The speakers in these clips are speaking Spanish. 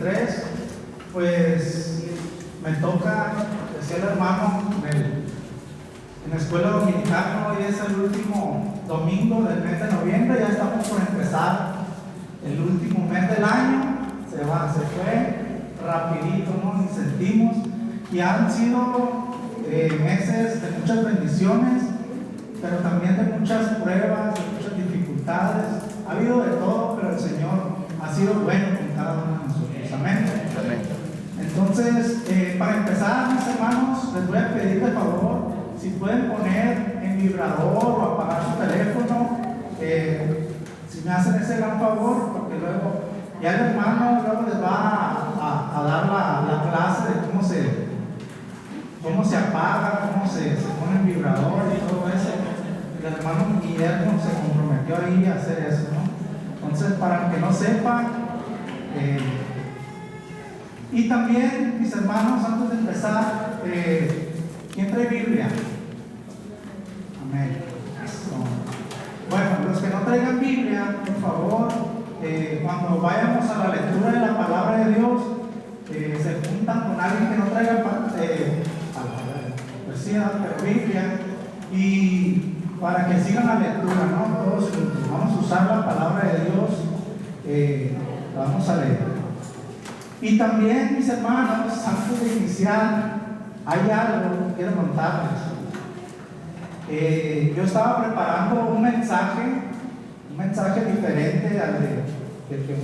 2023, pues me toca, decía el hermano, en la escuela dominicana. Hoy es el último domingo del mes de noviembre, ya estamos por empezar el último mes del año. Se fue rapidito, ¿no? Ni sentimos. Y han sido meses de muchas bendiciones, pero también de muchas pruebas, de muchas dificultades. Ha habido de todo, pero el Señor ha sido bueno con cada uno de nosotros. Amén. Amén. Entonces, para empezar, mis hermanos, les voy a pedir de favor, si pueden poner en vibrador o apagar su teléfono, si me hacen ese gran favor, porque luego ya el hermano luego les va a dar la clase de cómo se apaga, cómo se pone en vibrador y todo eso. El hermano Guillermo se comprometió ahí a hacer eso, ¿no? Entonces, para que no sepan, y también, mis hermanos, antes de empezar, ¿quién trae Biblia? Amén. Bueno, los que no traigan Biblia, por favor, cuando vayamos a la lectura de la palabra de Dios, se juntan con alguien que no traiga Biblia, y para que sigan la lectura, ¿no? Todos juntos vamos a usar la palabra de Dios, la vamos a leer. Y también, mis hermanos, antes de iniciar, hay algo que quiero contarles. Yo estaba preparando un mensaje diferente al del que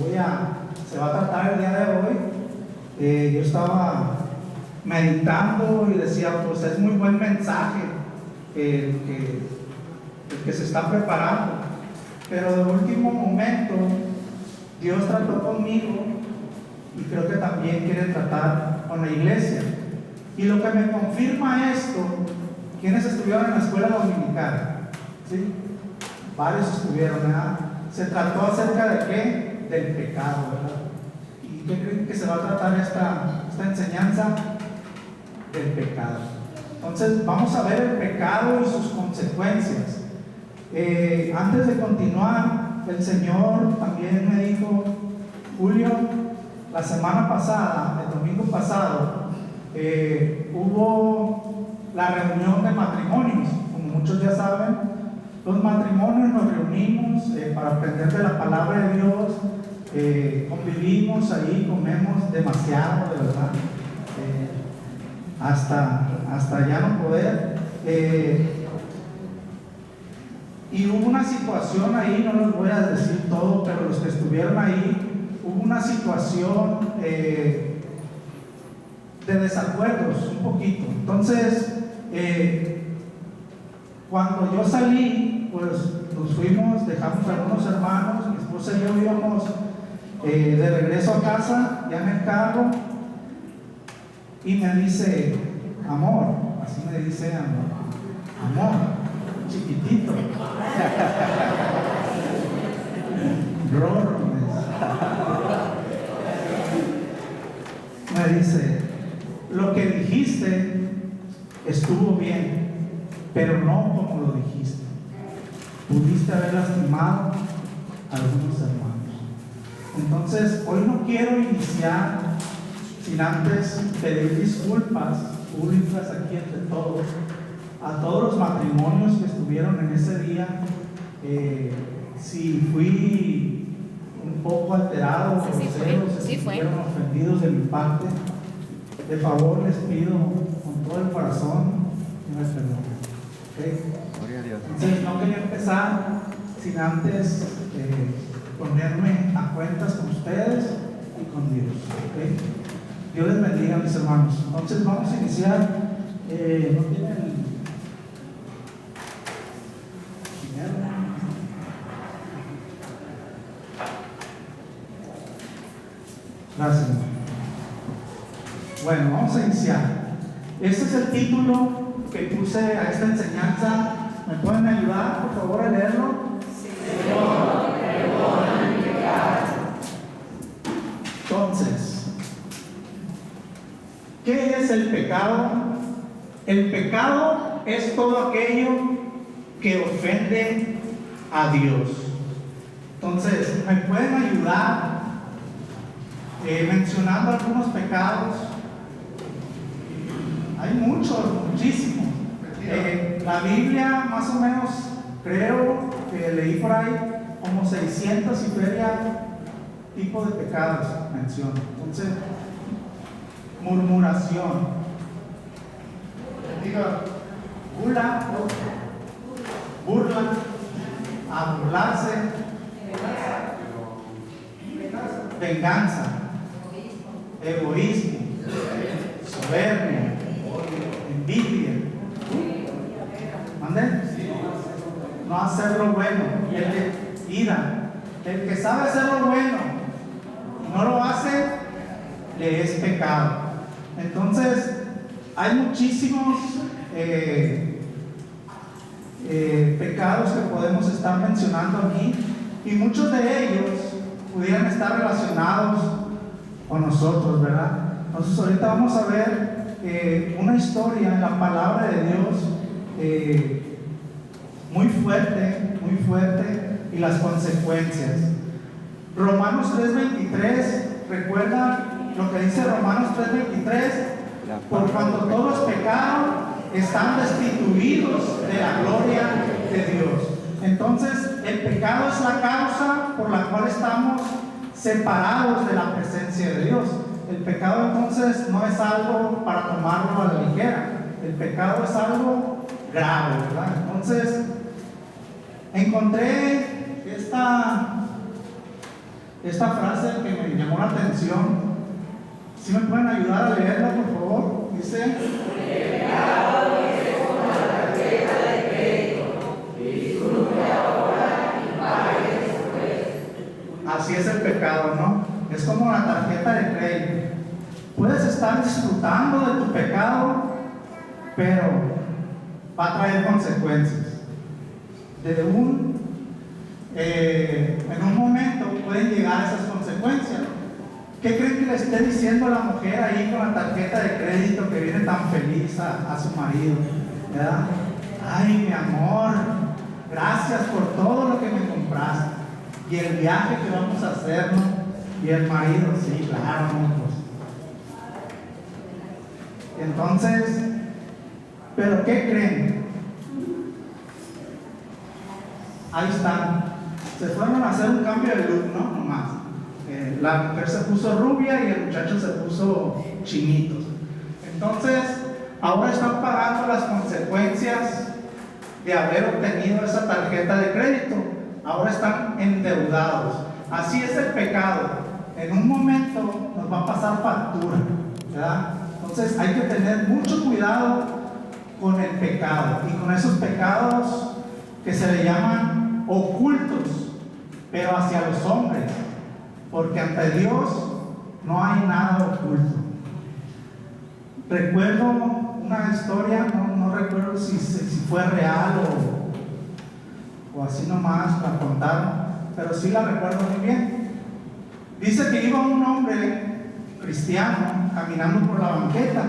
se va a tratar el día de hoy. Yo estaba meditando y decía, pues es muy buen mensaje el que se está preparando, pero de último momento Dios trató conmigo y creo que también quiere tratar con la iglesia. Y lo que me confirma esto, ¿quiénes estuvieron en la escuela dominical? ¿Sí? Varios estuvieron, ¿verdad? Se trató acerca de qué? Del pecado, ¿verdad? ¿Y qué creen que se va a tratar esta enseñanza? Del pecado. Entonces vamos a ver el pecado y sus consecuencias. Antes de continuar, el Señor también me dijo, Julio, la semana pasada, el domingo pasado, hubo la reunión de matrimonios. Como muchos ya saben, los matrimonios nos reunimos para aprender de la palabra de Dios, convivimos ahí, comemos demasiado, de verdad, hasta ya no poder. Y hubo una situación ahí, no les voy a decir todo, pero los que estuvieron ahí, hubo una situación de desacuerdos, un poquito. Entonces, cuando yo salí, pues nos fuimos, dejamos a algunos hermanos, mi esposa y yo íbamos de regreso a casa, ya en el carro, y me dice, amor, así me dice amor, chiquitito, Rorro, me dice, lo que dijiste estuvo bien, pero no como lo dijiste. Pudiste haber lastimado a algunos hermanos. Entonces, hoy no quiero iniciar sin antes pedir disculpas públicas aquí entre todos, a todos los matrimonios que estuvieron en ese día. Si fui un poco alterado, groseros, si estuvieron ofendidos de mi parte, de favor les pido con todo el corazón que me perdonen. ¿Okay? Entonces, no quería empezar sin antes ponerme a cuentas con ustedes y con Dios. ¿Okay? Dios les bendiga, mis hermanos. Entonces vamos a iniciar. ¿No tienen dinero? Gracias. Bueno, vamos a iniciar. Este es el título que puse a esta enseñanza. ¿Me pueden ayudar, por favor, a leerlo? Señor, perdona mi pecado. Entonces, ¿qué es el pecado? El pecado es todo aquello que ofende a Dios. Entonces, ¿me pueden ayudar mencionando algunos pecados. Hay muchos, muchísimos. La Biblia, más o menos, creo que leí por ahí como 600 y feria tipos de pecados menciona. Entonces, murmuración, burla, a burlarse, venganza, egoísmo, soberbia, envidia. ¿Mande? No hacer lo bueno, ira. El que sabe hacer lo bueno y no lo hace, le es pecado. Entonces, hay muchísimos pecados que podemos estar mencionando aquí, y muchos de ellos pudieran estar relacionados con nosotros, ¿verdad? Entonces, ahorita vamos a ver una historia en la palabra de Dios muy fuerte, y las consecuencias. Romanos 3:23, ¿recuerdan lo que dice Romanos 3:23? Por cuanto todos pecaron, están destituidos de la gloria de Dios. Entonces, el pecado es la causa por la cual estamos separados de la presencia de Dios. El pecado, entonces, no es algo para tomarlo a la ligera. El pecado es algo grave, ¿verdad? Entonces, encontré esta frase que me llamó la atención. ¿Sí me pueden ayudar a leerla, por favor? Dice: el pecado es como la tarjeta de crédito, disfrute ahora y pague después. Así es el pecado, ¿no? Es como la tarjeta de crédito. Puedes estar disfrutando de tu pecado, pero va a traer consecuencias. En un momento pueden llegar esas consecuencias. ¿Qué creen que le esté diciendo la mujer ahí con la tarjeta de crédito que viene tan feliz a su marido? ¿Verdad? Ay, mi amor, gracias por todo lo que me compraste. Y el viaje que vamos a hacer, ¿no? Y el marido, sí, claro, ¿no? Pues. Entonces, ¿pero qué creen? Ahí están. Se fueron a hacer un cambio de look, ¿no? Nomás. La mujer se puso rubia y el muchacho se puso chinitos. Entonces, ahora están pagando las consecuencias de haber obtenido esa tarjeta de crédito. Ahora están endeudados. Así es el pecado. En un momento nos va a pasar factura, ¿verdad? Entonces, hay que tener mucho cuidado con el pecado y con esos pecados que se le llaman ocultos, pero hacia los hombres, porque ante Dios no hay nada oculto. Recuerdo una historia, no recuerdo si fue real o así nomás la contaron, pero sí la recuerdo muy bien. Dice que iba un hombre cristiano caminando por la banqueta.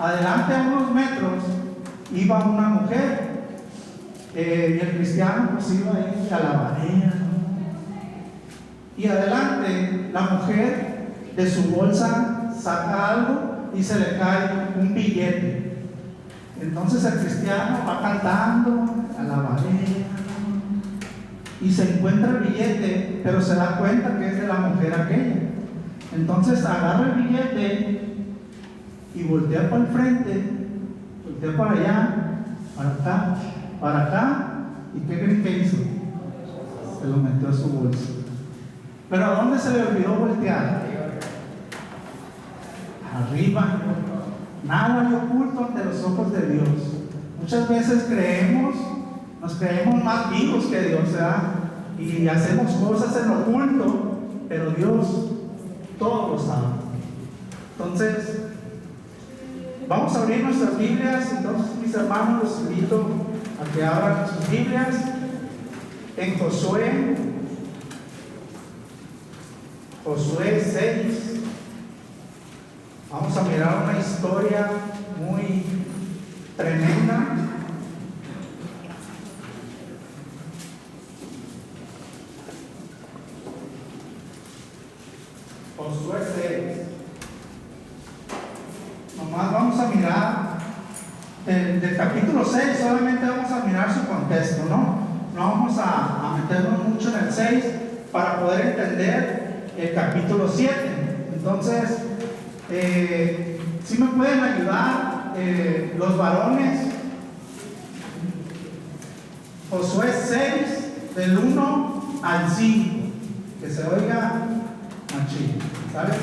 Adelante a unos metros iba una mujer, y el cristiano pues iba ahí a la varera, ¿no? Y adelante la mujer de su bolsa saca algo y se le cae un billete. Entonces el cristiano va cantando a la varera y se encuentra el billete, pero se da cuenta que es de la mujer aquella. Entonces agarra el billete y voltea para el frente, voltea para allá, para acá, ¿y qué creen que hizo? Se lo metió a su bolsa. ¿Pero a dónde se le olvidó voltear? Arriba. Nada hay oculto ante los ojos de Dios. Muchas veces nos creemos más vivos que Dios, ¿verdad? Y hacemos cosas en lo oculto, pero Dios todo lo sabe. Entonces, vamos a abrir nuestras Biblias. Entonces, mis hermanos, los invito a que abran sus Biblias en Josué 6. Vamos a mirar una historia muy tremenda. Josué 6. Nomás vamos a mirar del capítulo 6, solamente vamos a mirar su contexto, ¿no? No vamos a meternos mucho en el 6 para poder entender el capítulo 7. Entonces, si me pueden ayudar los varones. Josué 6, del 1 al 5, que se oiga machín, ¿sabes?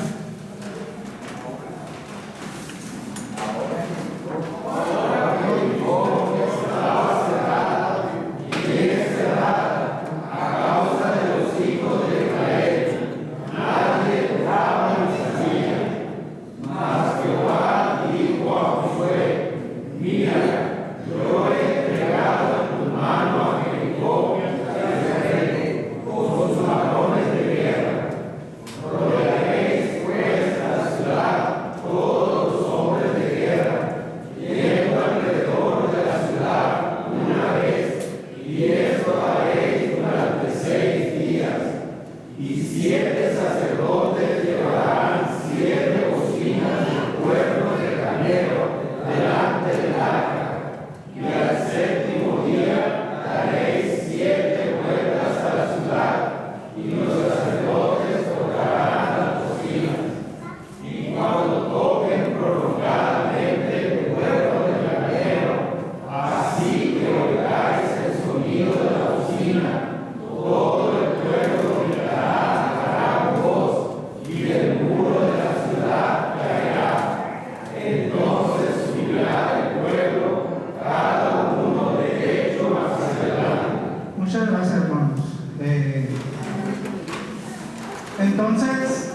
Entonces,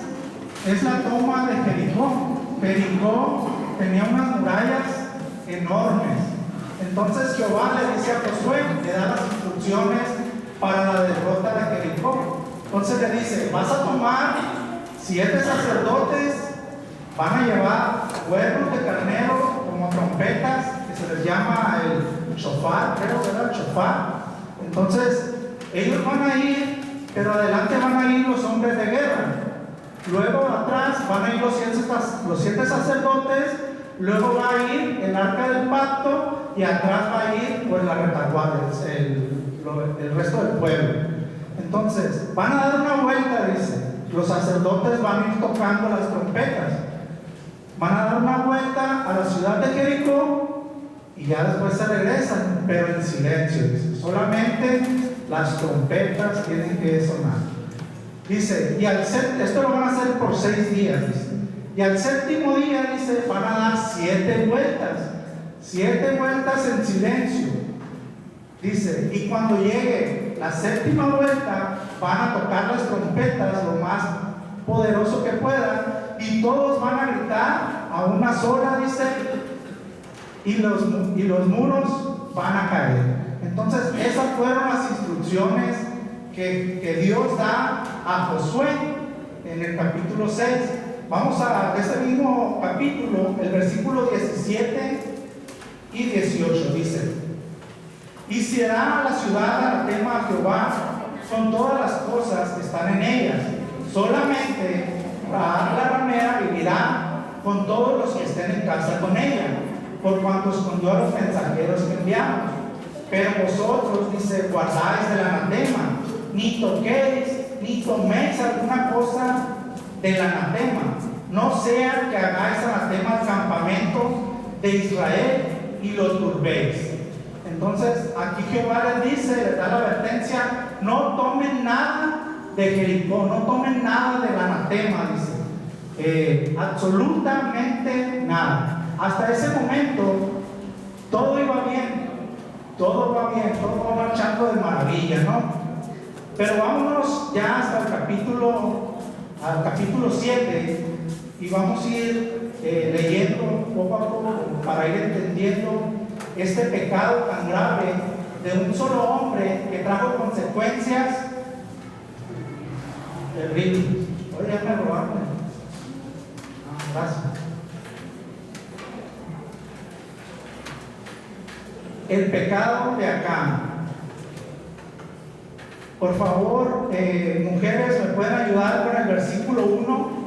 es la toma de Jericó. Jericó tenía unas murallas enormes. Entonces Jehová le dice a Josué, le da las instrucciones para la derrota de Jericó. Entonces le dice, vas a tomar 7 sacerdotes, van a llevar cuernos de carnero como trompetas, que se les llama el shofar, creo que era el shofar. Entonces, ellos van a ir, pero adelante van a ir los hombres de guerra. Luego atrás van a ir los 7 sacerdotes, luego va a ir el arca del pacto y atrás va a ir pues la retaguardia, el resto del pueblo. Entonces, van a dar una vuelta, dice. Los sacerdotes van a ir tocando las trompetas. Van a dar una vuelta a la ciudad de Jericó y ya después se regresan, pero en silencio, dice. Solamente las trompetas tienen que sonar. Dice, esto lo van a hacer por 6 días, dice. Y al séptimo día, dice, van a dar 7 vueltas. 7 vueltas en silencio. Dice, y cuando llegue la séptima vuelta, van a tocar las trompetas lo más poderoso que puedan, y todos van a gritar a una sola, dice, y los muros van a caer. Entonces, esas fueron las instrucciones que Dios da a Josué en el capítulo 6. Vamos a este mismo capítulo, el versículo 17 y 18, dice: y será la ciudad anatema a Jehová, son todas las cosas que están en ellas. Solamente Rahab la ramera vivirá con todos los que estén en casa con ella, por cuanto escondió a los mensajeros que enviamos. Pero vosotros, dice, guardáis del anatema, ni toquéis, ni toméis alguna cosa del anatema, no sea que hagáis anatema al campamento de Israel y lo turbéis. Entonces, aquí Jehová les dice, les da la advertencia: no tomen nada de Jericó, no tomen nada del anatema, dice. Absolutamente nada. Hasta ese momento, todo iba bien, todo va bien, todo va marchando de maravilla, ¿no? Pero vámonos ya hasta al capítulo 7, y vamos a ir leyendo poco a poco para ir entendiendo este pecado tan grave de un solo hombre que trajo consecuencias terribles. Oye, ya me robaron. Gracias. El pecado de Acán. Por favor, mujeres, ¿me pueden ayudar con el versículo 1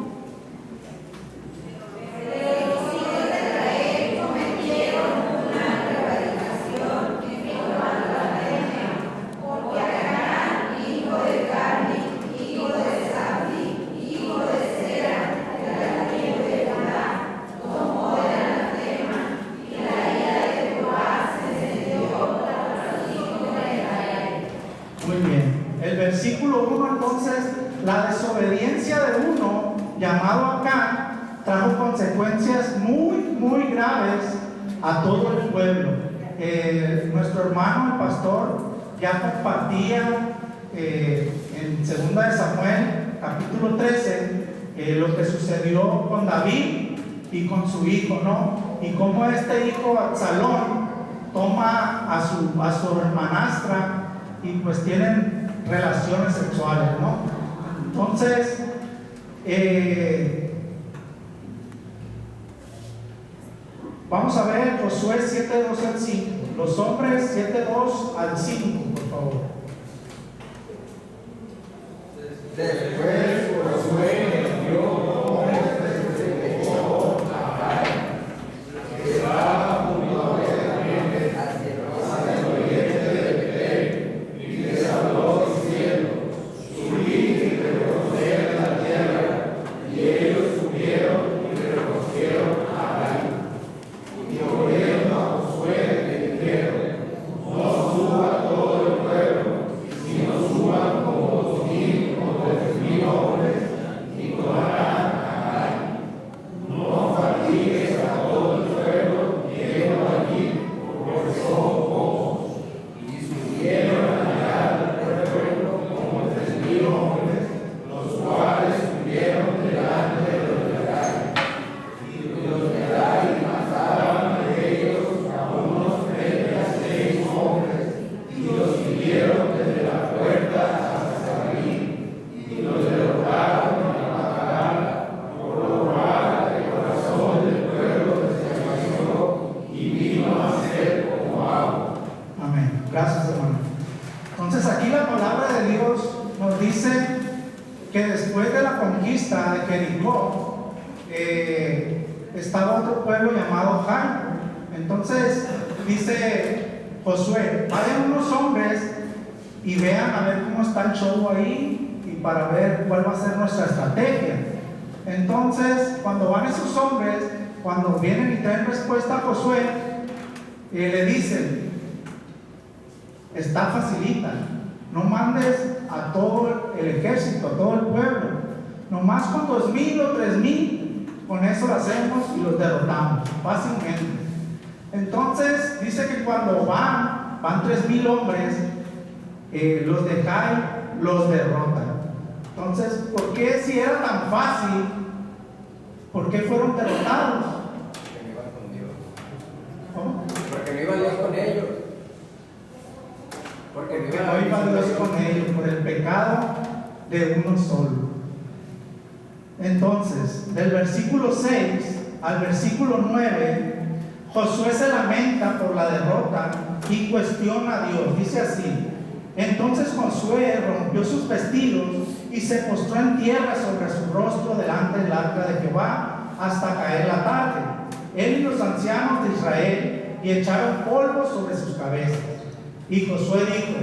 llamado Acán, trajo consecuencias muy graves a todo el pueblo. Nuestro hermano, el pastor, ya compartía en 2 de Samuel, capítulo 13, lo que sucedió con David y con su hijo, ¿no? Y cómo este hijo, Absalón, toma a su hermanastra y pues tienen relaciones sexuales, ¿no? Entonces, vamos a ver Josué 7:2 al 5. Los hombres 7:2 al 5, por favor. Después Josué envió hombres desde Jericó a Ai, que estaba junto a Betlehem, hacia el oriente de Betel, y les habló diciendo: subid y reconoced la tierra. Y ellos subieron y reconocieron a Ai. Y oyendo a Josué le dijeron: no suba todo el pueblo, sino suban como 2,000 o 3,000 hombres, y tomarán a Ai. No fatigues a todo el pueblo yendo allí, porque son pocos. Y subieron allá del pueblo como 3,000 hombres, los cuales subieron delante de los de Ai. Y los de Ai mataron de ellos a unos 36 hombres, y los siguieron desde la puerta hasta Sarín, y los derrotaron en la batalla, por lo cual el corazón del pueblo desfalleció y vino a ser como agua. Amén. Gracias, hermano. Entonces aquí la palabra de Dios nos dice que después de la conquista de Jericó, estaba otro pueblo llamado Jai. Entonces dice Josué: vayan unos hombres y vean a ver cómo está el show ahí, y para ver cuál va a ser nuestra estrategia. Entonces, cuando van esos hombres, cuando vienen y traen respuesta a Josué, le dicen: está facilita, no mandes a todo el ejército, a todo el pueblo, nomás con 2,000 o 3,000, con eso lo hacemos y los derrotamos fácilmente. Entonces dice que cuando van 3,000 hombres, los de Jai los derrotan. Entonces, ¿por qué, si era tan fácil, por qué fueron derrotados? Porque no iban con Dios. ¿Cómo? Porque no iba Dios con ellos. Porque Porque no iba Dios con ellos, por el pecado de uno solo. Entonces, del versículo 6 al versículo 9, Josué se lamenta por la derrota y cuestiona a Dios. Dice así: entonces Josué rompió sus vestidos y se postró en tierra sobre su rostro delante del arca de Jehová hasta caer la tarde, él y los ancianos de Israel, y echaron polvo sobre sus cabezas. Y Josué dijo: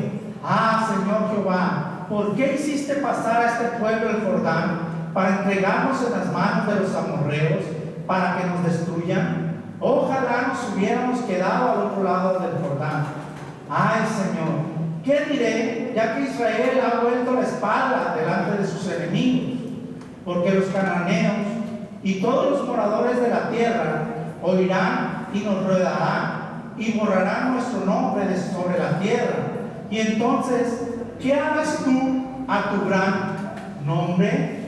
Señor Jehová, ¿por qué hiciste pasar a este pueblo el Jordán para entregarnos en las manos de los amorreos, para que nos destruyan? Ojalá nos hubiéramos quedado al otro lado del Jordán. Señor, ¿qué diré, ya que Israel ha vuelto la espalda delante de sus enemigos? Porque los cananeos y todos los moradores de la tierra oirán y nos rodearán y borrarán nuestro nombre de sobre la tierra. Y entonces, ¿qué harás tú a tu gran nombre?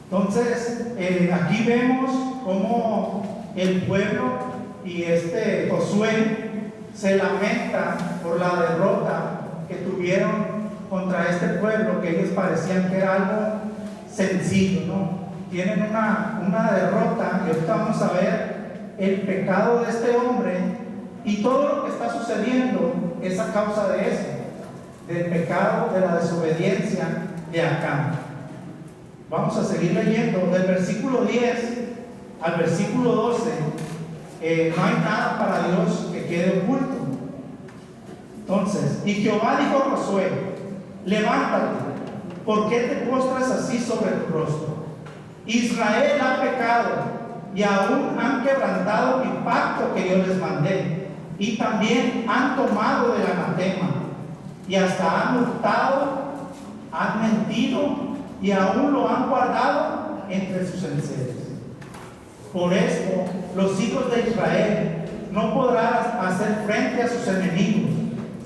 Entonces, aquí vemos cómo el pueblo y Josué se lamenta por la derrota que tuvieron contra este pueblo, que ellos parecían que era algo sencillo, ¿no? Tienen una derrota, y ahorita vamos a ver el pecado de este hombre, y todo lo que está sucediendo es a causa de eso, del pecado de la desobediencia de Acán. Vamos a seguir leyendo del versículo 10 al versículo 12. No hay nada para Dios que quede oculto. Entonces, y Jehová dijo a Josué: levántate, ¿por qué te postras así sobre tu rostro? Israel ha pecado y aún han quebrantado mi pacto que yo les mandé, y también han tomado del anatema, y hasta han hurtado, han mentido, y aún lo han guardado de sus enseres. Por esto, los hijos de Israel no podrán hacer frente a sus enemigos,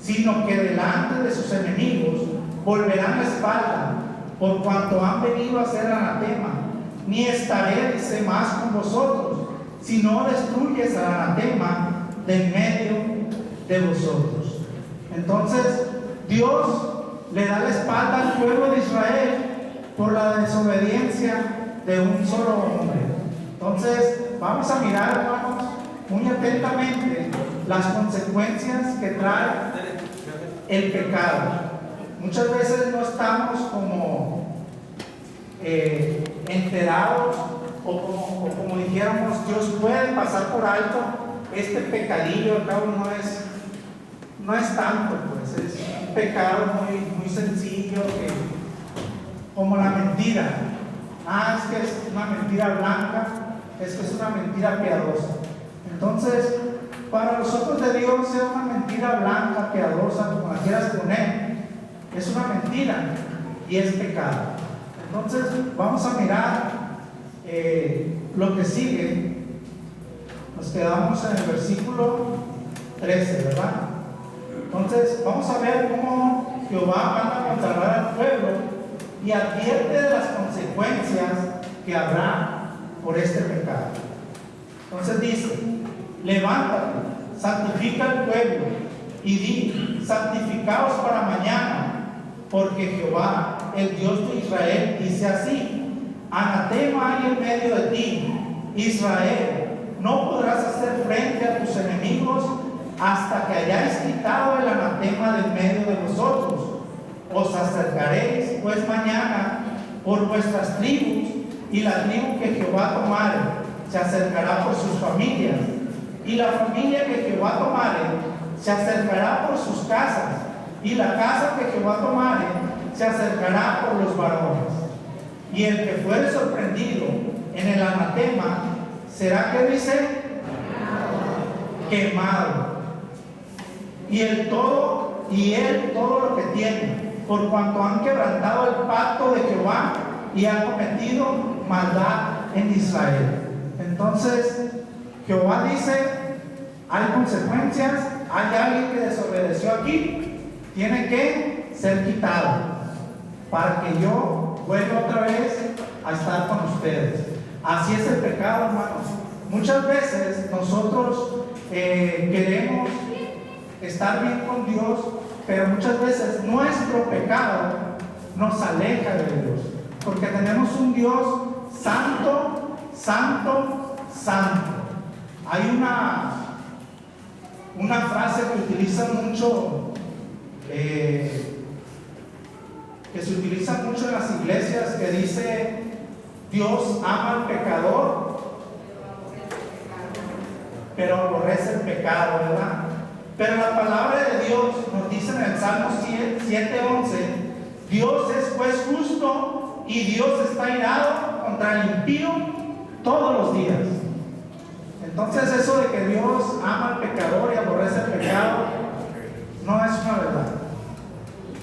sino que delante de sus enemigos volverán la espalda, por cuanto han venido a hacer anatema. Ni estaré, dice, más con vosotros, si no destruyes al anatema de en medio de vosotros. Entonces, Dios le da la espalda al pueblo de Israel por la desobediencia de un solo hombre. Entonces, vamos a mirar, hermanos, muy atentamente las consecuencias que trae el pecado. Muchas veces no estamos como enterados o como dijéramos, Dios puede pasar por alto este pecadillo. Al cabo no es tanto, pues es un pecado muy sencillo, como la mentira. Es que es una mentira blanca, es que es una mentira piadosa. Entonces, para los ojos de Dios, es una mentira blanca, piadosa, como la quieras poner, es una mentira y es pecado. Entonces, vamos a mirar lo que sigue. Nos quedamos en el versículo 13, ¿verdad? Entonces, vamos a ver cómo Jehová manda a conservar al pueblo y advierte de las consecuencias que habrá por este pecado. Entonces dice: levántate, santifica al pueblo y di: santificaos para mañana, porque Jehová, el Dios de Israel, dice así: anatema hay en medio de ti, Israel, no podrás hacer frente a tus enemigos hasta que hayáis quitado el anatema del medio de vosotros. Os acercaréis pues mañana por vuestras tribus, y la tribu que Jehová tomare se acercará por sus familias, y la familia que Jehová tomare se acercará por sus casas, y la casa que Jehová tomare se acercará por los varones. Y el que fuere sorprendido en el anatema será, ¿qué dice? Quemado. Y él todo lo que tiene, por cuanto han quebrantado el pacto de Jehová y han cometido maldad en Israel. Entonces, Jehová dice: hay consecuencias, hay alguien que desobedeció aquí, tiene que ser quitado para que yo vuelva otra vez a estar con ustedes. Así es el pecado, hermanos. Muchas veces nosotros queremos estar bien con Dios, pero muchas veces nuestro pecado nos aleja de Dios, porque tenemos un Dios santo, santo, santo. Hay una frase que utiliza mucho, que se utiliza mucho en las iglesias, que dice: Dios ama al pecador, pero aborrece el pecado, ¿verdad? Pero la palabra de Dios nos dice en el Salmo 7:11: Dios es juez justo y Dios está irado contra el impío todos los días. Entonces, eso de que Dios ama al pecador y aborrece el pecado no es una verdad.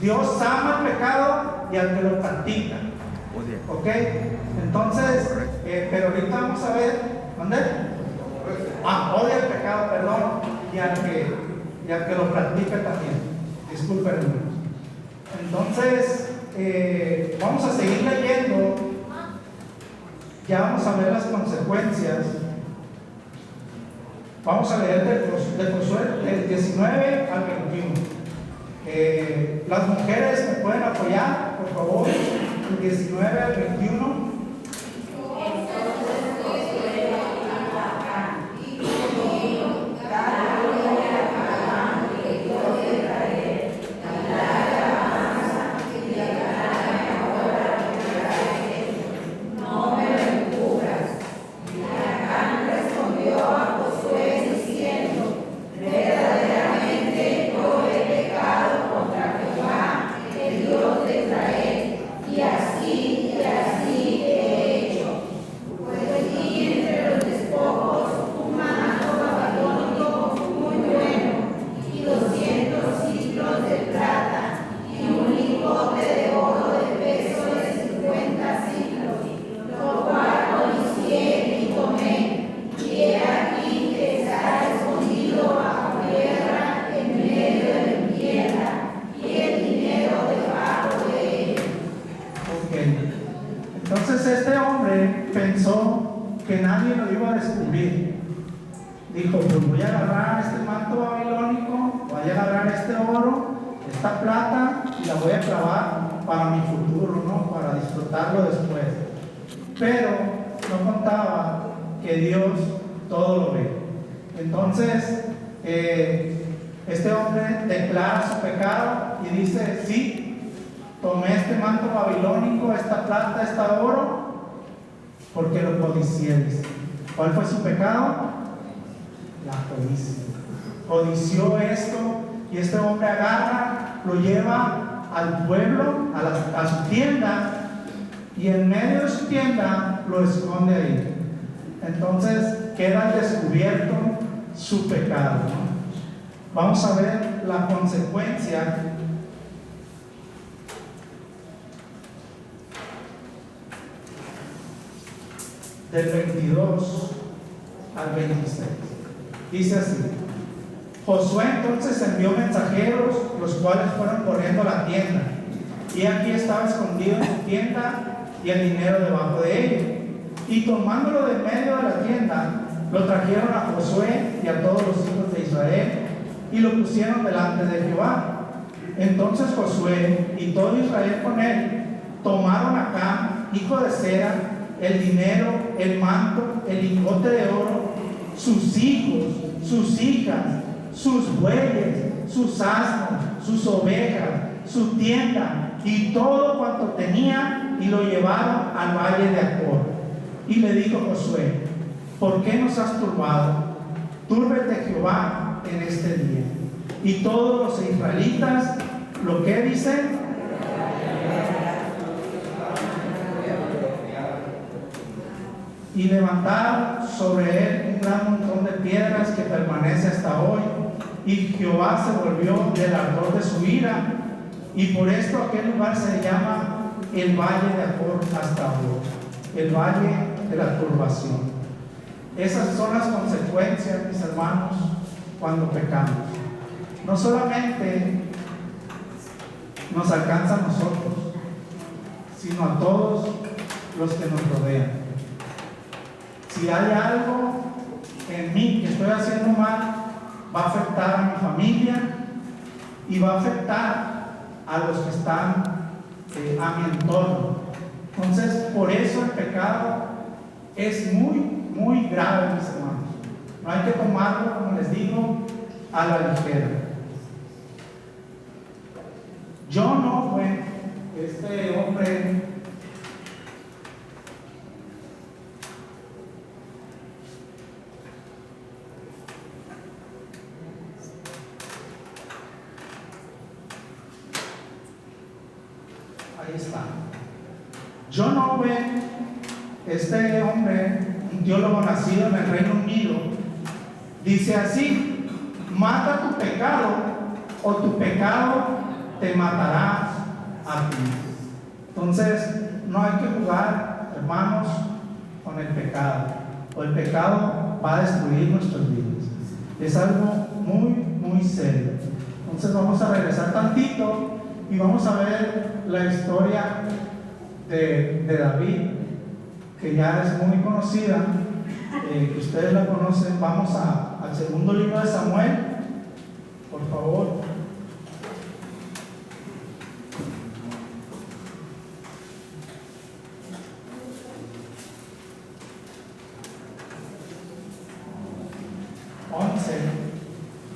Dios ama el pecado y al que lo practica. ¿Ok? Entonces, pero ahorita vamos a ver, ¿dónde? Odia el pecado, perdón, y al que lo practica también. Discúlpenme. Entonces, vamos a seguir leyendo. Ya vamos a ver las consecuencias. Vamos a leer de Josué del 19 al 21. Las mujeres me pueden apoyar, por favor, del 19 al 21. Y así pensó que nadie lo iba a descubrir. Dijo, pues voy a agarrar este manto babilónico, voy a agarrar este oro, esta plata, y la voy a clavar para mi futuro, ¿no? Para disfrutarlo después. Pero no contaba que Dios todo lo ve. Entonces, este hombre declara su pecado y dice, sí, tomé este manto babilónico, esta plata, este oro, porque lo codicié. ¿Cuál fue su pecado? La codicia. Codició esto, y este hombre agarra, lo lleva al pueblo, a su tienda, y en medio de su tienda lo esconde ahí. Entonces queda descubierto su pecado, ¿no? Vamos a ver la consecuencia del 22 al 26. Dice así: Josué entonces envió mensajeros, los cuales fueron corriendo a la tienda, y aquí estaba escondido en su tienda y el dinero debajo de ella. Y tomándolo de medio de la tienda, lo trajeron a Josué y a todos los hijos de Israel, y lo pusieron delante de Jehová. Entonces Josué y todo Israel con él tomaron a Acán, hijo de Zera, el dinero, el manto, el lingote de oro, sus hijos, sus hijas, sus bueyes, sus asnos, sus ovejas, su tienda y todo cuanto tenía, y lo llevaron al valle de Acor. Y le dijo Josué: ¿por qué nos has turbado? Túrbete Jehová en este día. Y todos los israelitas, ¿lo que dicen? Y levantaron sobre él un gran montón de piedras que permanece hasta hoy. Y Jehová se volvió del ardor de su ira, y por esto aquel lugar se llama el valle de Acor hasta hoy, el valle de la turbación. Esas son las consecuencias, mis hermanos, cuando pecamos. No solamente nos alcanza a nosotros, sino a todos los que nos rodean. Si hay algo en mí que estoy haciendo mal, va a afectar a mi familia y va a afectar a los que están a mi entorno. Entonces, por eso el pecado es muy, muy grave, mis hermanos. No hay que tomarlo, como les digo, a la ligera. Yo no fue este hombre ahí está. John Owen, este hombre, un teólogo nacido en el Reino Unido, dice así: mata tu pecado o tu pecado te matará a ti. Entonces, no hay que jugar, hermanos, con el pecado, o el pecado va a destruir nuestras vidas. Es algo muy, muy serio. Entonces vamos a regresar tantito y vamos a ver la historia de David, que ya es muy conocida, que ustedes la conocen. Vamos al segundo libro de Samuel, por favor.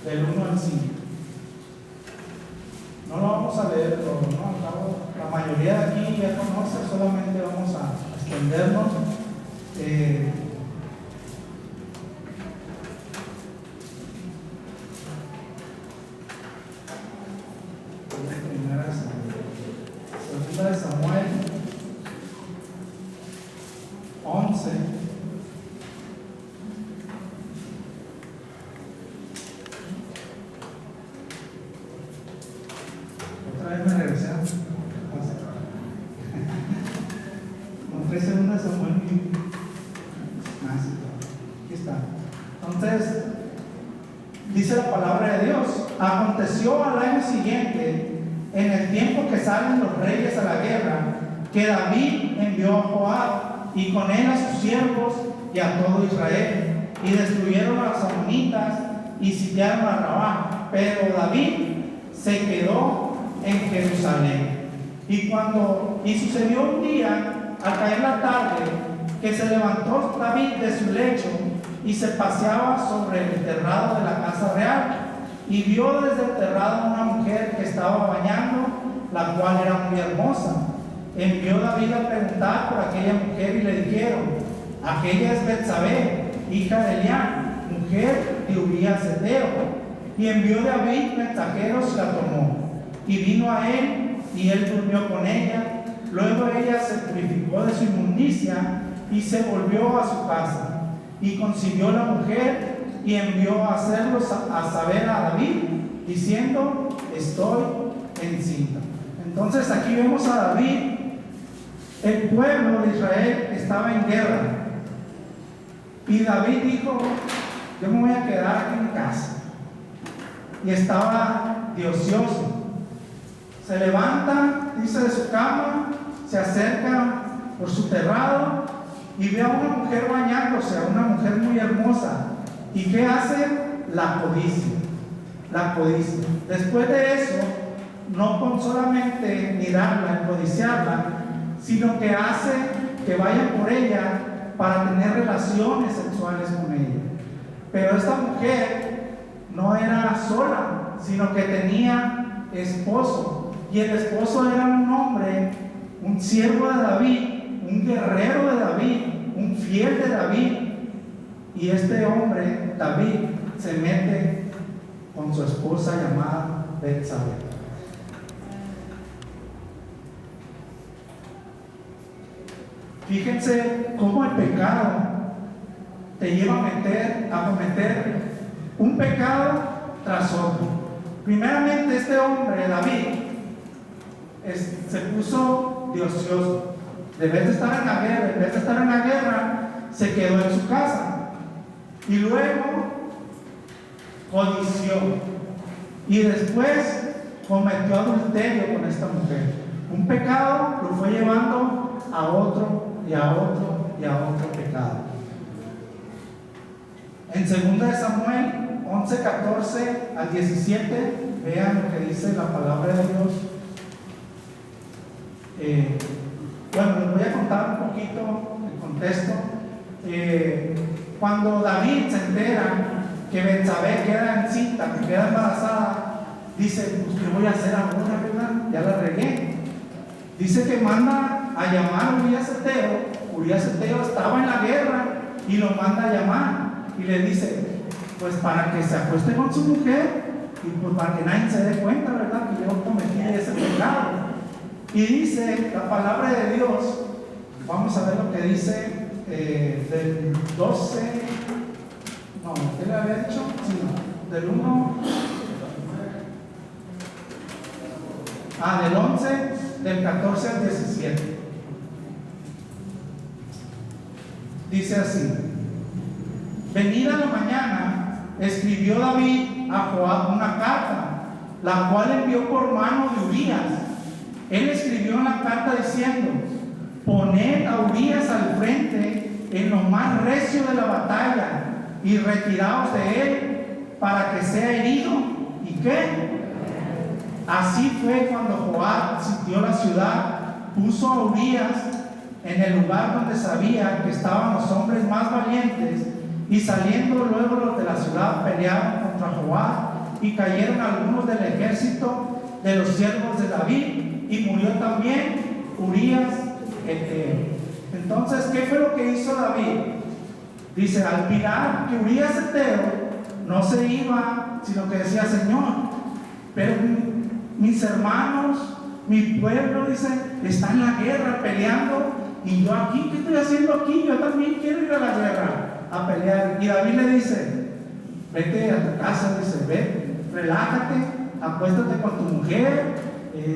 Del 1 al 5. No lo vamos a leer todo, ¿no? Al cabo, la mayoría de aquí ya conoce, solamente vamos a extendernos. Segunda de Samuel 11. Entonces, dice la palabra de Dios: aconteció al año siguiente, en el tiempo que salen los reyes a la guerra, que David envió a Joab y con él a sus siervos y a todo Israel, y destruyeron a los amonitas y sitiaron a Rabá. Pero David se quedó en Jerusalén. Y sucedió un día, al caer la tarde, que se levantó David de su lecho y se paseaba sobre el terrado de la casa real, y vio desde el terrado una mujer que estaba bañando, la cual era muy hermosa. Envió David a preguntar por aquella mujer, y le dijeron: aquella es Betsabé, hija de Elián, mujer de Urías Heteo. Y envió David mensajeros y la tomó, y vino a él, y él durmió con ella. Luego ella se purificó de su inmundicia y se volvió a su casa, y concibió la mujer, y envió a hacerlo a saber a David, diciendo: estoy encinta. Entonces aquí vemos a David. El pueblo de Israel estaba en guerra, y David dijo: yo me voy a quedar aquí en casa. Y estaba de ocioso. Se levanta, dice, de su cama, se acerca por su terrado y ve a una mujer bañándose, a una mujer muy hermosa. ¿Y qué hace? La codicia. La codicia. Después de eso, no con solamente mirarla y codiciarla, sino que hace que vayan por ella para tener relaciones sexuales con ella. Pero esta mujer no era sola, sino que tenía esposo, y el esposo era un hombre, un siervo de David, un guerrero de David, un fiel de David. Y este hombre, David, se mete con su esposa llamada Betsabé. Fíjense cómo el pecado te lleva a cometer un pecado tras otro. Primeramente, este hombre, David, se puso de ocioso. De vez de estar en la guerra, se quedó en su casa. Y luego codició. Y después cometió adulterio con esta mujer. Un pecado lo fue llevando a otro y a otro y a otro pecado. En 2 Samuel 11, 14 al 17, vean lo que dice la palabra de Dios. Bueno, les voy a contar un poquito el contexto. Cuando David se entera que Betsabé queda encinta, que queda embarazada, dice: pues, ¿qué voy a hacer ahora, verdad? Ya la regué. Dice que manda a llamar a Urías Heteo. Urías Heteo estaba en la guerra y lo manda a llamar. Y le dice: pues para que se acueste con su mujer, y pues para que nadie se dé cuenta, ¿verdad?, que yo cometí ese pecado. Y dice la palabra de Dios, vamos a ver lo que dice del 12, no, ¿qué le había dicho? Sí, no, del 1, del 11, del 14 al 17. Dice así: venida la mañana, escribió David a Joab una carta, la cual envió por mano de Urías. Él escribió en la carta diciendo: poned a Urías al frente en lo más recio de la batalla, y retiraos de él para que sea herido. ¿Y qué? Así fue cuando Joab sitió la ciudad, puso a Urías en el lugar donde sabía que estaban los hombres más valientes, y saliendo luego los de la ciudad pelearon contra Joab, y cayeron algunos del ejército de los siervos de David, y murió también Urías Heteo. Entonces, ¿qué fue lo que hizo David? Dice: al mirar que Urías Heteo no se iba, sino que decía: Señor, pero mis hermanos, mi pueblo, dice, está en la guerra peleando, y yo aquí, ¿qué estoy haciendo aquí? Yo también quiero ir a la guerra a pelear. Y David le dice: vete a tu casa, dice, ve, relájate, acuéstate con tu mujer,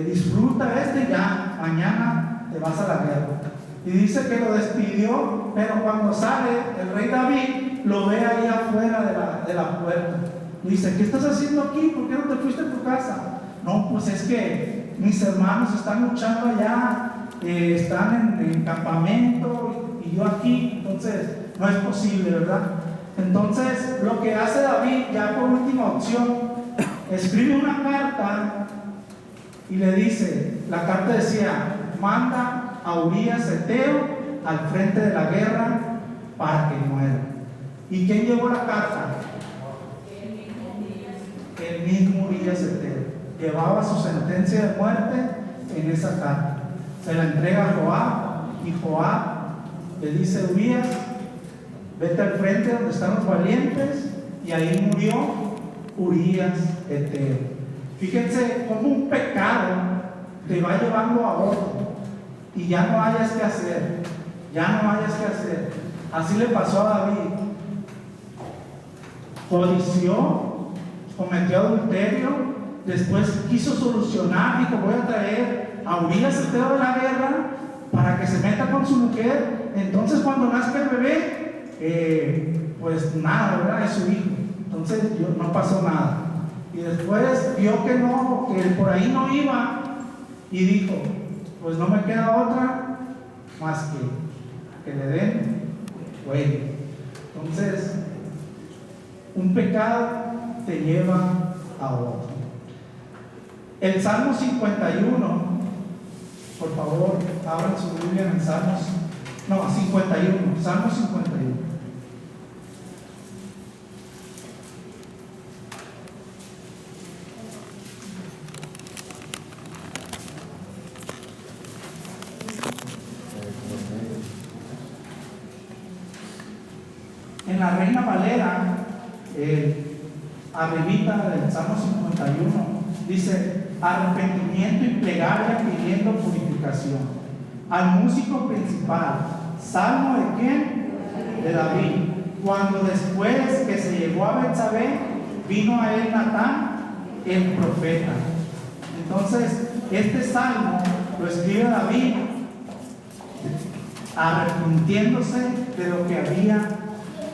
disfruta y ya mañana te vas a la guerra. Y dice que lo despidió, pero cuando sale el rey David lo ve ahí afuera de la puerta. Y dice: ¿qué estás haciendo aquí? ¿Por qué no te fuiste a tu casa? No, pues es que mis hermanos están luchando allá, están en campamento, y yo aquí, entonces no es posible, ¿verdad? Entonces lo que hace David, ya por última opción, escribe una carta y le dice, la carta decía, manda a Urías Eteo al frente de la guerra para que muera. ¿Y quién llevó la carta? El mismo Urías Eteo. Llevaba su sentencia de muerte en esa carta. Se la entrega a Joab y Joab le dice, Urías, vete al frente donde están los valientes, y ahí murió Urías Eteo. Fíjense cómo un pecado te va llevando a otro y ya no hayas que hacer, ya no hayas que hacer. Así le pasó a David. Codició, cometió adulterio, después quiso solucionar, dijo, voy a traer a Urías Eteo de la guerra para que se meta con su mujer. Entonces cuando nazca el bebé, pues nada, ¿verdad? Es su hijo. Entonces no pasó nada. Y después vio que no, que por ahí no iba, y dijo, pues no me queda otra más que le den cuello. Entonces, un pecado te lleva a otro. El Salmo 51, por favor, abran su Biblia en el Salmo 51, Salmo 51. En la Reina Valera, arribita del Salmo 51, dice, arrepentimiento y plegaria pidiendo purificación. Al músico principal, ¿salmo de quién? De David. Cuando después que se llegó a Betsabé, vino a él Natán, el profeta. Entonces, este salmo lo escribe David arrepintiéndose de lo que había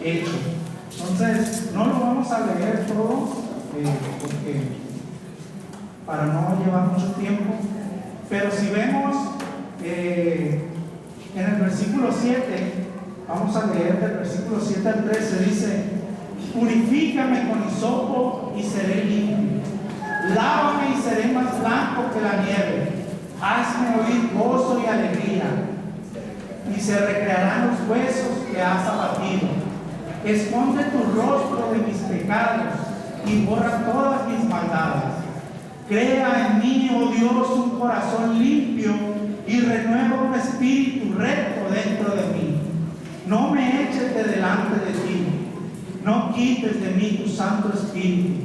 hecho. Entonces, no lo vamos a leer todo, porque para no llevar mucho tiempo, pero si vemos en el versículo 7, vamos a leer del versículo 7 al 13, dice, purifícame con hisopo y seré limpio, lávame y seré más blanco que la nieve, hazme oír gozo y alegría, y se recrearán los huesos que has abatido. Esconde tu rostro de mis pecados y borra todas mis maldades. Crea en mí, oh Dios, un corazón limpio y renueva un espíritu recto dentro de mí. No me eches de delante de ti, no quites de mí tu Santo Espíritu.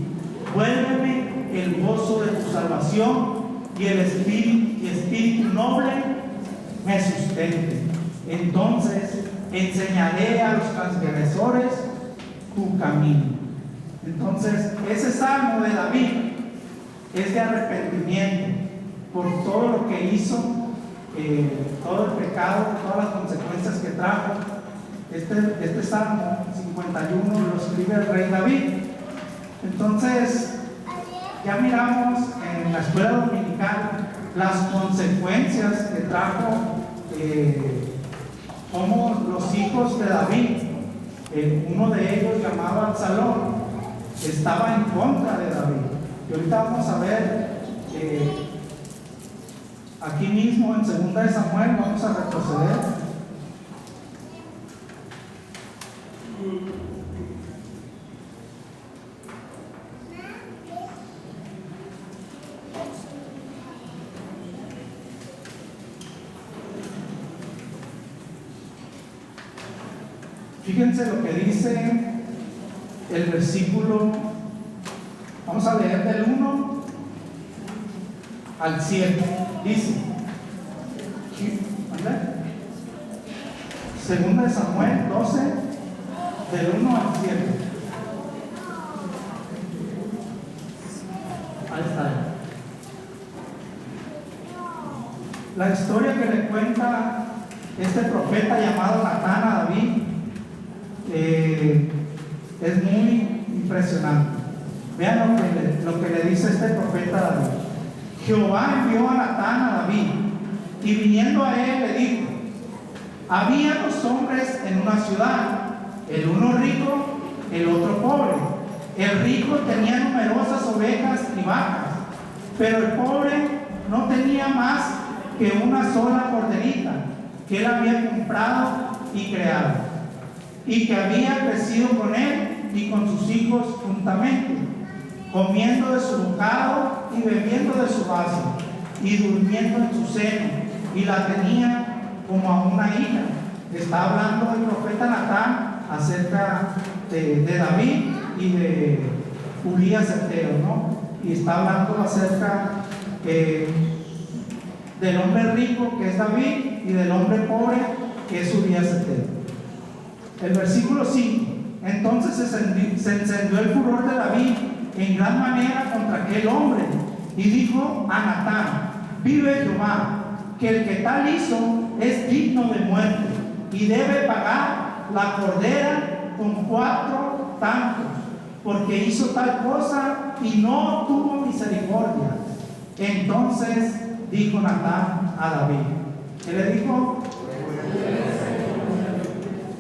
Vuélveme el gozo de tu salvación y el espíritu noble me sustente. Entonces enseñaré a los transgresores tu camino. Entonces, ese salmo de David es de arrepentimiento por todo lo que hizo, todo el pecado, todas las consecuencias que trajo. Este salmo 51 lo escribe el rey David. Entonces, ya miramos en la escuela dominical las consecuencias que trajo, como los hijos de David, uno de ellos llamado Absalón, estaba en contra de David. Y ahorita vamos a ver aquí mismo en 2 de Samuel, vamos a retroceder. Fíjense lo que dice el versículo, vamos a leer del 1 al 7. Dice, Segunda de Samuel 12, del 1 al 7. Ahí está. La historia que le cuenta este profeta llamado Natán a David es muy impresionante. Vean lo que le dice este profeta a David. Jehová envió a Natán a David, y viniendo a él le dijo, Había dos hombres en una ciudad, el uno rico, el otro pobre. El rico tenía numerosas ovejas y vacas, pero el pobre no tenía más que una sola corderita que él había comprado y creado, y que había crecido con él y con sus hijos juntamente, comiendo de su bocado y bebiendo de su vaso, y durmiendo en su seno, y la tenía como a una hija. Está hablando el profeta Natán acerca de David y de Urías Eteo, ¿no? Y está hablando acerca del hombre rico, que es David, y del hombre pobre, que es Urías Eteo. El versículo 5: entonces se encendió el furor de David en gran manera contra aquel hombre, y dijo a Natán: vive Jehová, que el que tal hizo es digno de muerte, y debe pagar la cordera con 4 tantos, porque hizo tal cosa y no tuvo misericordia. Entonces dijo Natán a David, ¿qué le dijo?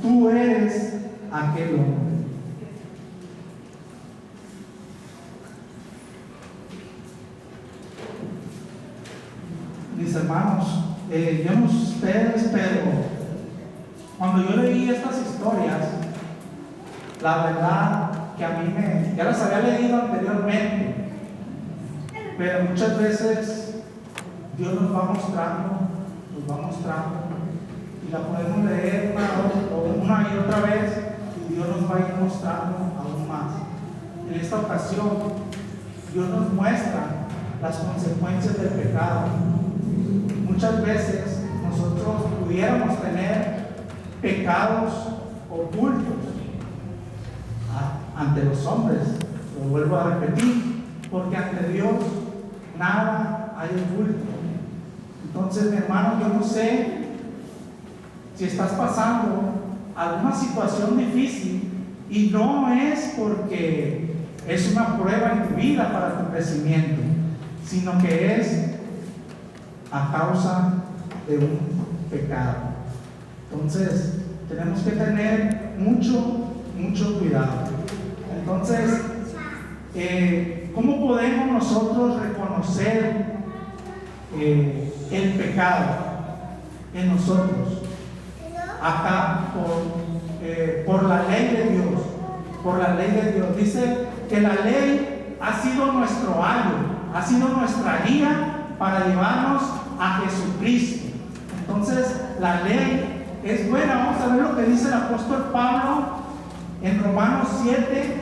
Tú eres aquel hombre. Mis hermanos, yo no sé ustedes, pero cuando yo leí estas historias, la verdad que a mí ya las había leído anteriormente, pero muchas veces Dios nos va mostrando, y la podemos leer una y otra vez, y Dios nos va a ir mostrando aún más. En esta ocasión, Dios nos muestra las consecuencias del pecado. Muchas veces nosotros pudiéramos tener pecados ocultos ante los hombres, lo vuelvo a repetir, porque ante Dios nada hay oculto. Entonces, mi hermano, yo no sé si estás pasando alguna situación difícil, y no es porque es una prueba en tu vida para tu crecimiento, sino que es a causa de un pecado. Entonces, tenemos que tener mucho cuidado. Entonces, ¿cómo podemos nosotros reconocer el pecado en nosotros? Acá, por la ley de Dios. Por la ley de Dios. Dice que la ley ha sido nuestro ayo, ha sido nuestra guía para llevarnos a Jesucristo. Entonces, la ley es buena. Vamos a ver lo que dice el apóstol Pablo en Romanos 7.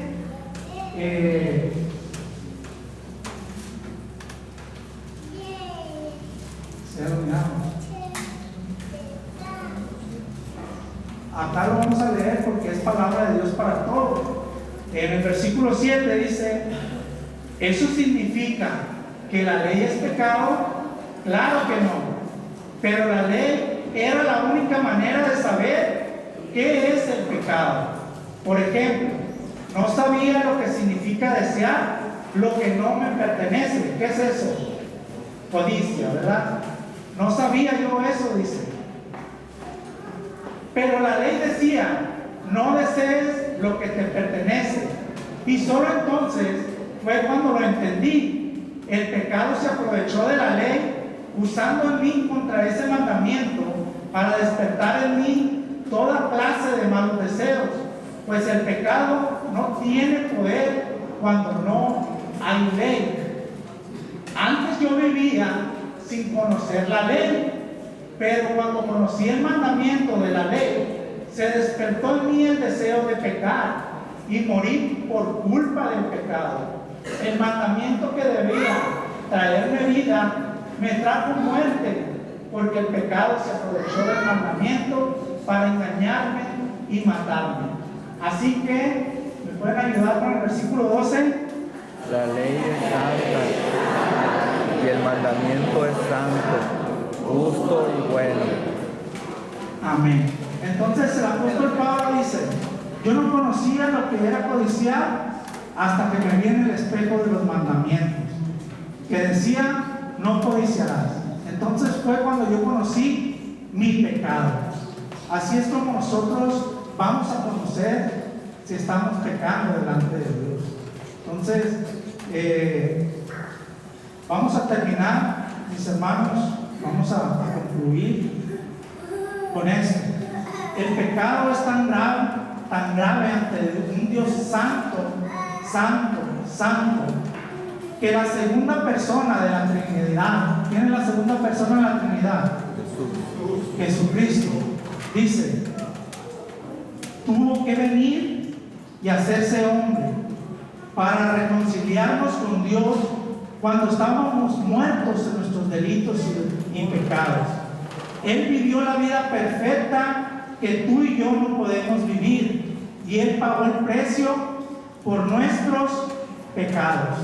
Acá lo vamos a leer porque es palabra de Dios para todos. En el versículo 7 dice: ¿eso significa que la ley es pecado? Claro que no. Pero la ley era la única manera de saber qué es el pecado. Por ejemplo, no sabía lo que significa desear lo que no me pertenece. ¿Qué es eso? Codicia, ¿verdad? No sabía yo eso, dice. Pero la ley decía: no desees lo que te pertenece. Y solo entonces fue cuando lo entendí. El pecado se aprovechó de la ley, usando en mí contra ese mandamiento para despertar en mí toda clase de malos deseos. Pues el pecado no tiene poder cuando no hay ley. Antes yo vivía sin conocer la ley, pero cuando conocí el mandamiento de la ley, se despertó en mí el deseo de pecar y morir por culpa del pecado. El mandamiento que debía traerme vida me trajo muerte, porque el pecado se aprovechó del mandamiento para engañarme y matarme. Así que, ¿me pueden ayudar con el versículo 12? La ley es santa y el mandamiento es santo, justo y bueno. Amén. Entonces el apóstol Pablo dice: yo no conocía lo que era codiciar hasta que me vi en el espejo de los mandamientos, que decía: no codiciarás. Entonces fue cuando yo conocí mi pecado. Así es como nosotros vamos a conocer si estamos pecando delante de Dios. Entonces, vamos a terminar, mis hermanos, vamos a concluir con esto. El pecado es tan grave ante un Dios santo, santo, santo, que la segunda persona de la Trinidad, ¿quién es la segunda persona de la Trinidad? Jesucristo. Dice, tuvo que venir y hacerse hombre para reconciliarnos con Dios cuando estábamos muertos en nuestros delitos y pecados. Él vivió la vida perfecta que tú y yo no podemos vivir, y Él pagó el precio por nuestros pecados.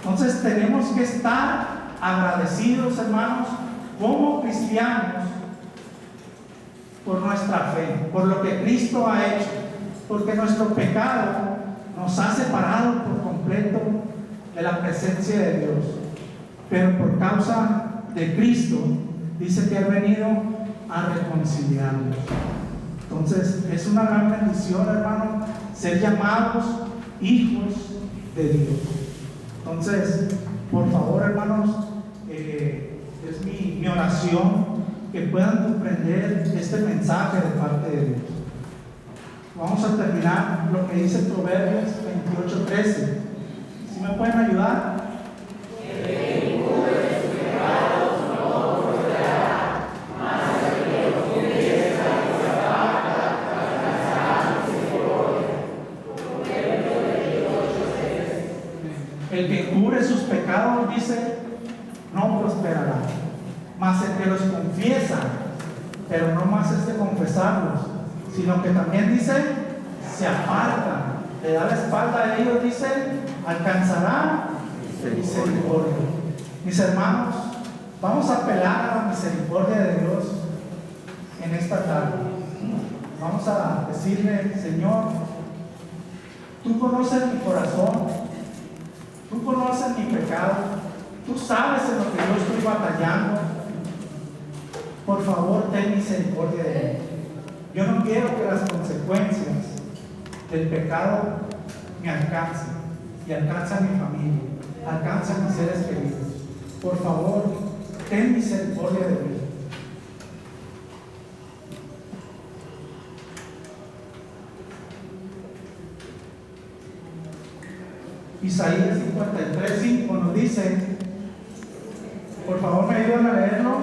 Entonces tenemos que estar agradecidos, hermanos, como cristianos, por nuestra fe, por lo que Cristo ha hecho, porque nuestro pecado nos ha separado por completo de la presencia de Dios. Pero por causa de Cristo, dice que ha venido a reconciliarnos. Entonces, es una gran bendición, hermano, ser llamados hijos de Dios. Entonces, por favor, hermanos, es mi oración que puedan comprender este mensaje de parte de Dios. Vamos a terminar lo que dice Proverbios 28:13. ¿Sí me pueden ayudar? El que cubre sus pecados, dice, no prosperará. Mas el que los confiesa, pero no más es de confesarlos, sino que también dice, se aparta, le da la espalda a ellos, dice, alcanzará misericordia. Mis hermanos, vamos a apelar a la misericordia de Dios en esta tarde. Vamos a decirle, Señor, tú conoces mi corazón, tú conoces mi pecado, tú sabes en lo que yo estoy batallando. Por favor, ten misericordia de mí. Yo no quiero que las consecuencias del pecado me alcancen y alcancen a mi familia, alcancen a mis seres queridos. Por favor, ten misericordia de mí. Isaías 53:5 nos dice, por favor, me ayudan a leerlo.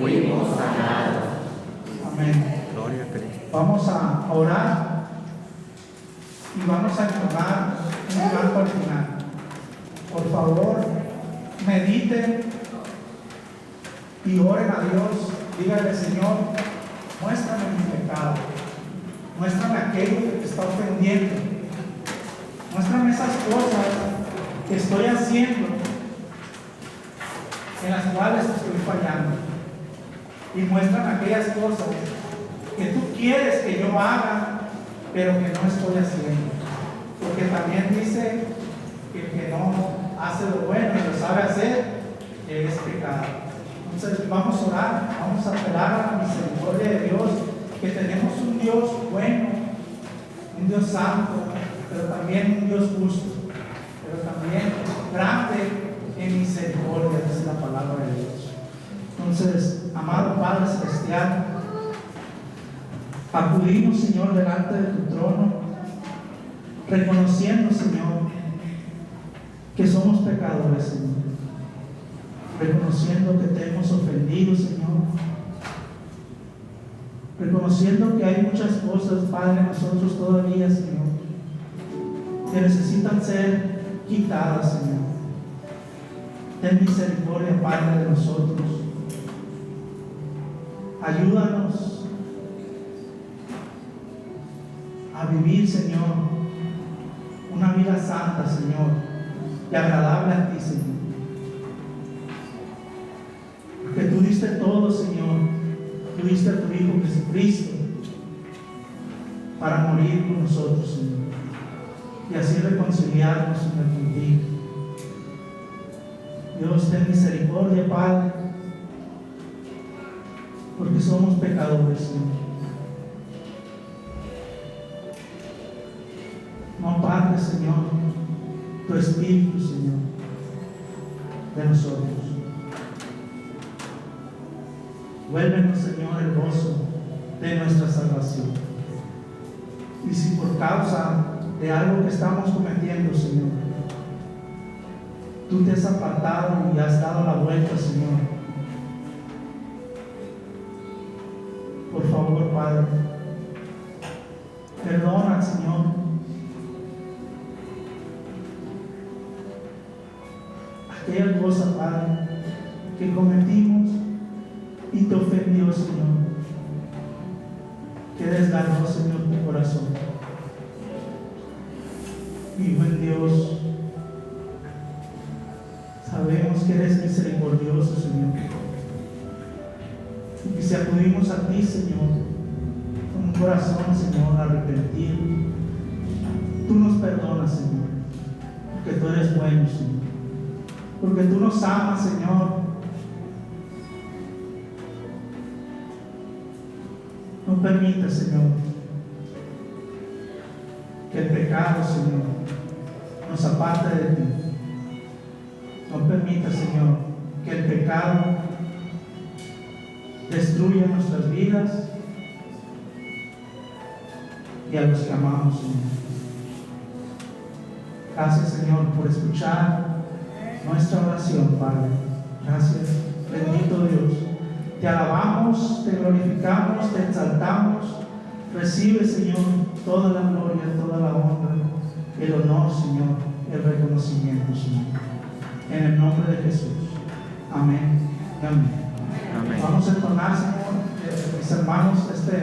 Fuimos sanados. Amén. Gloria a Cristo. Vamos a orar y vamos a entonar un canto al final. Por favor, mediten y oren a Dios. Díganle, Señor, muéstrame mi pecado, muéstrame aquello que te está ofendiendo, muéstrame esas cosas que estoy haciendo en las cuales estoy fallando, y muéstrame aquellas cosas que tú quieres que yo haga, pero que no estoy haciendo. Porque también dice que el que no hace lo bueno y lo sabe hacer, es pecado. Entonces vamos a orar, vamos a apelar a la misericordia de Dios, que tenemos un Dios bueno, un Dios santo, pero también un Dios justo, pero también grande en misericordia, dice la palabra de Dios. Entonces, amado Padre Celestial, acudimos, Señor, delante de tu trono, reconociendo, Señor, que somos pecadores, Señor, reconociendo que te hemos ofendido, Señor, reconociendo que hay muchas cosas, Padre, nosotros todavía, Señor, que necesitan ser quitadas, Señor. Ten misericordia, Padre, de nosotros. Ayúdanos a vivir, Señor, una vida santa, Señor, y agradable a ti, Señor. Que tú diste todo, Señor. Tú diste a tu Hijo Jesucristo para morir con nosotros, Señor, y así reconciliarnos, Señor, contigo. Dios, ten misericordia, Padre, porque somos pecadores, Señor. No apartes, Señor, tu Espíritu, Señor, de nosotros. Vuélvenos, Señor, el gozo de nuestra salvación. Y si por causa de algo que estamos cometiendo, Señor, tú te has apartado y has dado la vuelta, Señor, por favor, Padre, perdona, Señor, aquella cosa, Padre, que cometimos y te ofendió, Señor, que desgarró, Señor, tu corazón. Y buen Dios, sabemos que eres misericordioso, Señor, y que si acudimos a ti, Señor, con un corazón, Señor, arrepentido, tú nos perdonas, Señor, porque tú eres bueno, Señor, porque tú nos amas, Señor. No permitas, Señor, que el pecado, Señor, nos aparte de ti. No permitas, Señor, que el pecado destruya nuestras vidas y a los que amamos, Señor. Gracias, Señor, por escuchar nuestra oración, Padre. Gracias, bendito Dios. Te alabamos, te glorificamos, te exaltamos. Recibe, Señor, toda la gloria, toda la honra, el honor, Señor, el reconocimiento, Señor. En el nombre de Jesús. Amén. Amén. Amén. Vamos a entonar, Señor, mis hermanos, esta